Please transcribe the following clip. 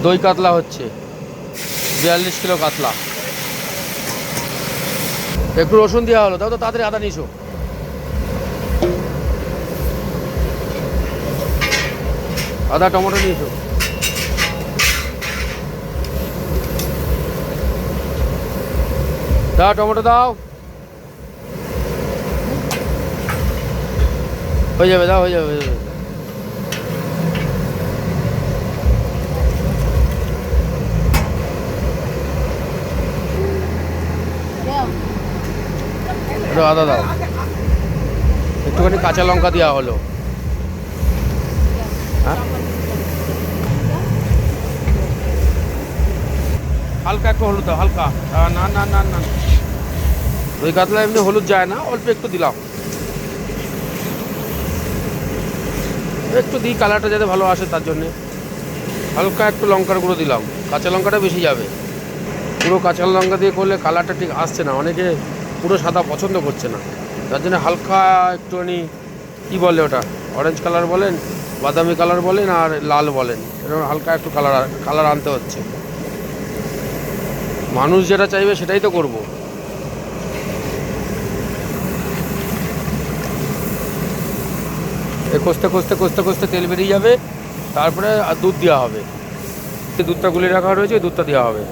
দই কাতলা হচ্ছে 42 কিলো কাতলা। একটু রসুন দেওয়া হলো, দাও তো তাড়াতাড়ি, আদা নিয়েছো। আদা টমেটো নিয়েছো। দাও টমেটো দাও, হয়ে যাবে, দাও হয়ে যাবে, হয়ে যাবে। একটু আদা দাও, একটুখানি কাঁচা লঙ্কা দেওয়া হলো। হ্যাঁ, হালকা একটু হলুদ দাও, হালকা। না না না না, দই কাতলা এমনি হলুদ যায় না, অল্প একটু দিলাম, একটু দিই কালারটা যাতে ভালো আসে তার জন্যে। হালকা একটু লঙ্কার গুঁড়ো দিলাম, কাঁচা লঙ্কাটা বেশি যাবে। পুরো কাঁচা লঙ্কা দিয়ে করলে কালারটা ঠিক আসছে না, অনেকে পুরো সাদা পছন্দ করছে না, তার জন্য হালকা একটুখানি কী বলে ওটা, অরেঞ্জ কালার বলেন, বাদামি কালার বলেন, আর লাল বলেন, এরকম হালকা একটু কালার আনতে হচ্ছে। মানুষ যেটা চাইবে সেটাই তো করব। কষতে কষতে কষতে কষতে তেল বেরিয়ে যাবে, তারপরে আর দুধ দেওয়া হবে। দুধটা গুলে রাখা রয়েছে, দুধটা দেওয়া হবে।